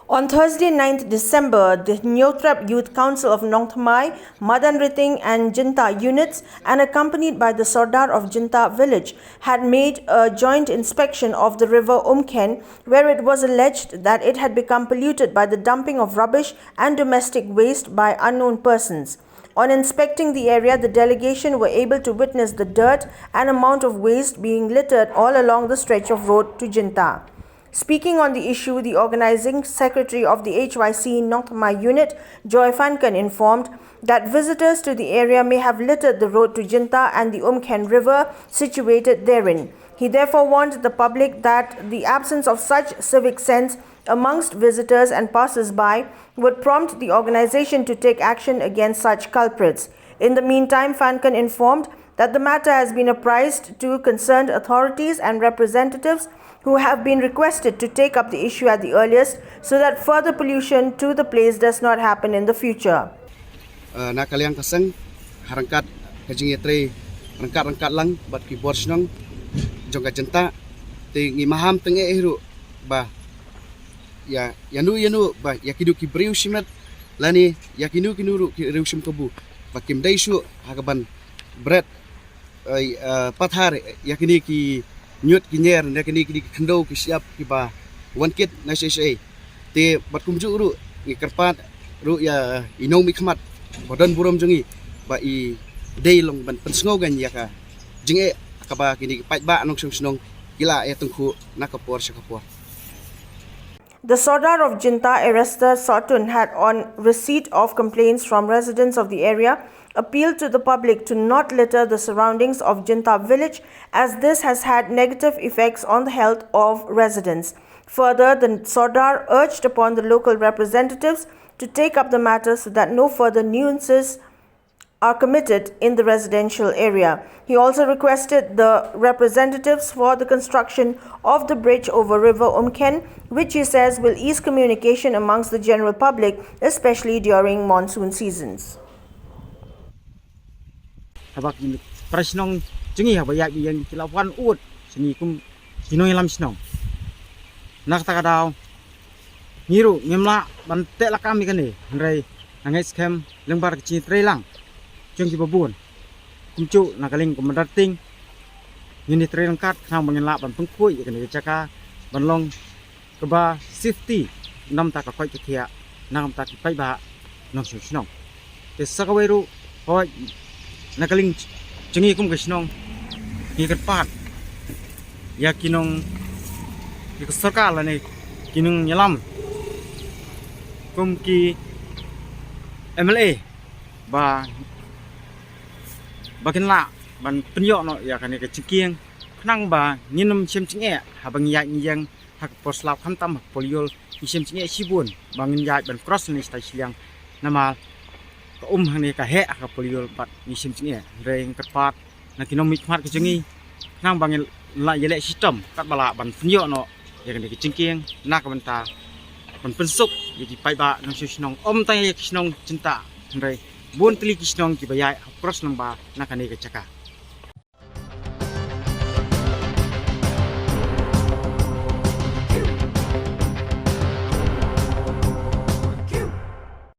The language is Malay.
On Thursday, 9th December, the Nyotrap Youth Council of Nong Thamai, Madan Riting and Jinta units, and accompanied by the Sardar of Jinta village, had made a joint inspection of the river Umken, where it was alleged that it had become polluted by the dumping of rubbish and domestic waste by unknown persons. On inspecting the area, the delegation were able to witness the dirt and amount of waste being littered all along the stretch of road to Jinta. Speaking on the issue, the organizing secretary of the HYC Nong Thamai unit, Joy Fankan, informed that visitors to the area may have littered the road to Jinta and the Umken river situated therein. He therefore warned the public that the absence of such civic sense amongst visitors and passers-by would prompt the organization to take action against such culprits. In the meantime, Fankan informed that the matter has been apprised to concerned authorities and representatives who have been requested to take up the issue at the earliest so that further pollution to the place does not happen in the future. Nakaliang kaseng harangkat kajingitre rangkat lang bat ki borsnong jongka jenta te ngimaham tenge ihru ba ya yanu ba yakidu ki briu shimat lani yakinu kinuru ki reushim kabu ba kimdai shu hagaban bread pathar yakini ki nyut kinyer yakini ki khando ki siap ki ba wankit na sei te bat kumju ru ni karpat ru ya inong mi khmat bodan burom jongi ba I dei long ban pensngogan yaka jinge akaba kini pai ba anong snong gila ya tungku nakapor sakapor. The Sardar of Jinta, Erester Sotun, had, on receipt of complaints from residents of the area, appealed to the public to not litter the surroundings of Jinta village, as this has had negative effects on the health of residents. Further, the Sardar urged upon the local representatives to take up the matter so that no further nuisances are committed in the residential area. He also requested the representatives for the construction of the bridge over River Umken, which he says will ease communication amongst the general public, especially during monsoon seasons. Prasnong jengi habaya yang kilawan ut sini kum sinoi lam snong nak takadaw ngiru ngemla bante lakam ikane ndrai nangai scam lengbar kecil trelang jong babun kumcu nakaling kumadating ini trelang kat khang bangenla ban pengkui ikane jaka banlong keba safety nam tak koi ketia nam tak pai ba nong snong te sakaweru hoi nakaling jengi kum kesnong ikat pat ya kinong ikat sarkar la ne kinong nyalam kum ki MLA ba bakin la ban penyo no ya kan ke cikieng knang ba ninum chem cinge habang ya nyang hak poslap khantam poliol chem cinge sibun bangin ya ban cross ni stasiang nama ka hang ka he ka poliol pat ni chem cinge reng katpat na kinom mikmat ke jengi knang bangin la yele sistem kat bala ban penyo no ya kan ke cikieng nak banta ban pensuk jadi pai ba nang sinong tai sinong cinta rei bun tli kisnong ki bayai cross nang ba nakane ke caka